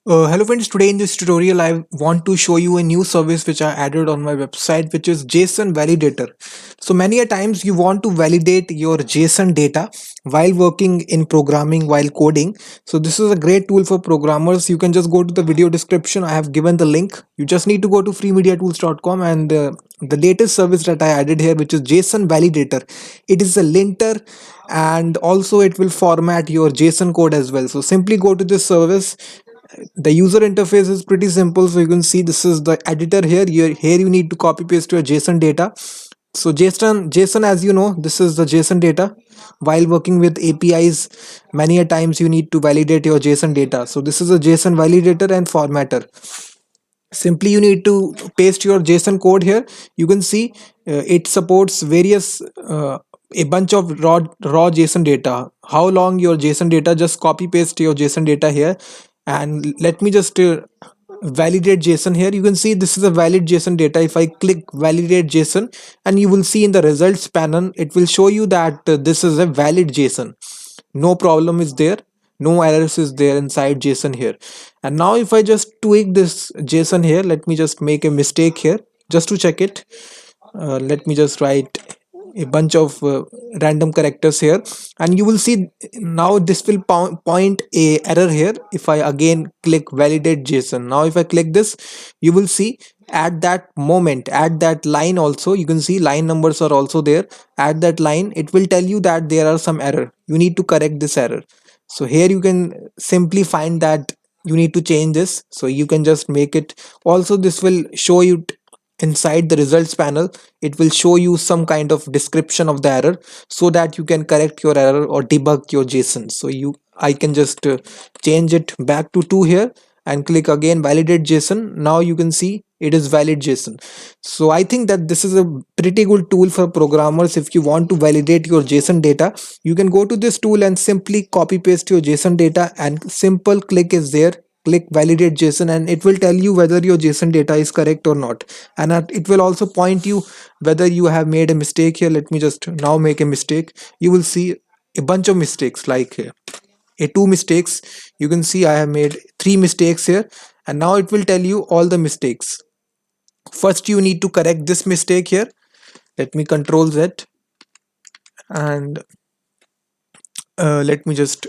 Hello friends, today in this tutorial I want to show you a new service which I added on my website, which is JSON Validator. So many a times you want to validate your JSON data while working in programming, while coding. So this is a great tool for programmers. You can just go to the video description. I have given the link. You just need to go to freemediatools.com, and the latest service that I added here, which is JSON Validator. It is a linter, and also it will format your JSON code as well. So simply go to this service. The user interface is pretty simple, so you can see this is the editor here. Here you need to copy paste your JSON data. So JSON, as you know, this is the JSON data. While working with APIs, many a times you need to validate your JSON data. So this is a JSON validator and formatter. Simply you need to paste your JSON code here. You can see it supports various a bunch of raw JSON data. How long your JSON data? Just copy paste your JSON data here, and let me just validate JSON here. You can see this is a valid JSON data. If I click validate JSON, and you will see in the results panel, it will show you that this is a valid JSON. No problem is there, no errors is there inside JSON here. And now if I just tweak this JSON here, let me just make a mistake here just to check it. Let me just write a bunch of random characters here, and you will see now this will point a error here. If I again click validate JSON, now if I click this, you will see at that moment, at that line also, you can see line numbers are also there. At that line it will tell you that there are some error, you need to correct this error. So here you can simply find that you need to change this, so you can just make it. Also this will show you inside the results panel. It will show you some kind of description of the error, so that you can correct your error or debug your JSON. So I can just change it back to 2 here and click again validate JSON. Now you can see it is valid JSON. So I think that this is a pretty good tool for programmers. If you want to validate your JSON data, you can go to this tool and simply copy paste your JSON data, and simple click is there. Click validate JSON, and it will tell you whether your JSON data is correct or not. And it will also point you whether you have made a mistake here. Let me just now make a mistake. You will see a bunch of mistakes, like here a 2 mistakes. You can see I have made 3 mistakes here, and now it will tell you all the mistakes. First you need to correct this mistake here. Let me control Z, and let me just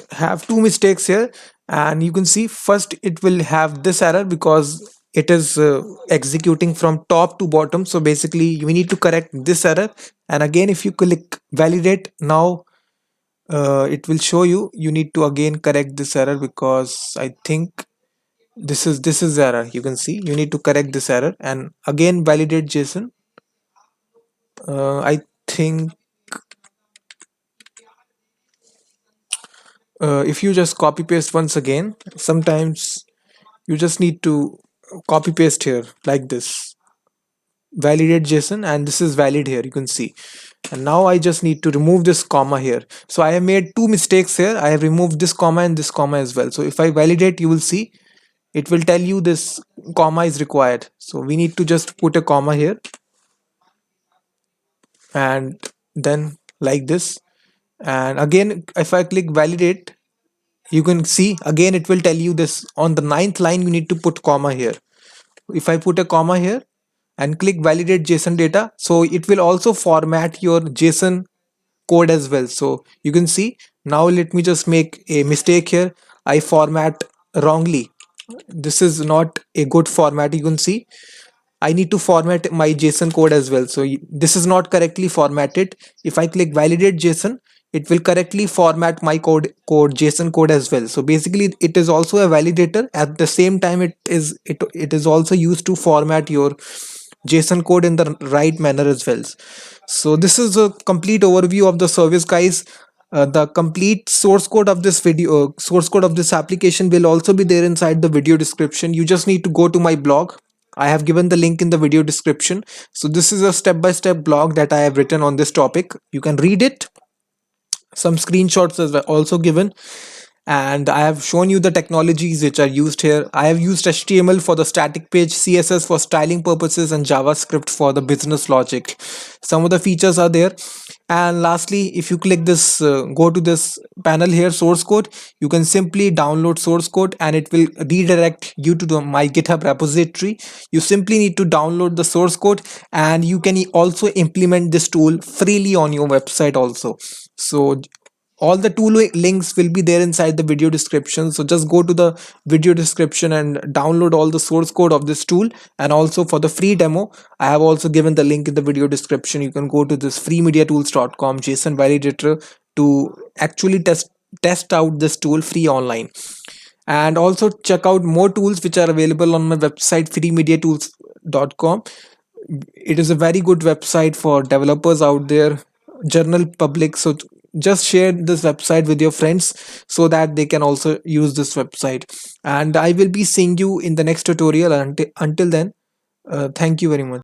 have 2 mistakes here. And you can see first it will have this error because it is executing from top to bottom. So basically you need to correct this error. And again, if you click validate, now it will show you need to again correct this error, because I think this is error. You can see you need to correct this error and again validate JSON. I think if you just copy paste once again, sometimes you just need to copy paste here like this, validate JSON, and this is valid here, you can see. And now I just need to remove this comma here. So I have made 2 mistakes here. I have removed this comma and this comma as well. So if I validate, you will see it will tell you this comma is required. So we need to just put a comma here, and then like this. And again, if I click validate, you can see again it will tell you this on the 9th line you need to put comma here. If I put a comma here and click validate JSON data, so it will also format your JSON code as well. So you can see now, let me just make a mistake here. I format wrongly. This is not a good format. You can see I need to format my JSON code as well. So this is not correctly formatted. If I click validate JSON, it will correctly format my code JSON code as well. So basically it is also a validator. At the same time, it is also used to format your JSON code in the right manner as well. So this is a complete overview of the service, guys. The complete source code of this source code of this application will also be there inside the video description. You just need to go to my blog. I have given the link in the video description. So this is a step-by-step blog that I have written on this topic. You can read it. Some screenshots are also given, and I have shown you the technologies which are used here. I have used HTML for the static page, CSS for styling purposes, and JavaScript for the business logic. Some of the features are there. And lastly, if you click this, go to this panel here, source code, you can simply download source code and it will redirect you to the my GitHub repository. You simply need to download the source code, and you can also implement this tool freely on your website also. So all the tool links will be there inside the video description, so just go to the video description and download all the source code of this tool. And also for the free demo, I have also given the link in the video description. You can go to this freemediatools.com JSON validator to actually test out this tool free online. And also check out more tools which are available on my website freemediatools.com. It is a very good website for developers out there, general public. So just share this website with your friends so that they can also use this website. And I will be seeing you in the next tutorial. Until then, thank you very much.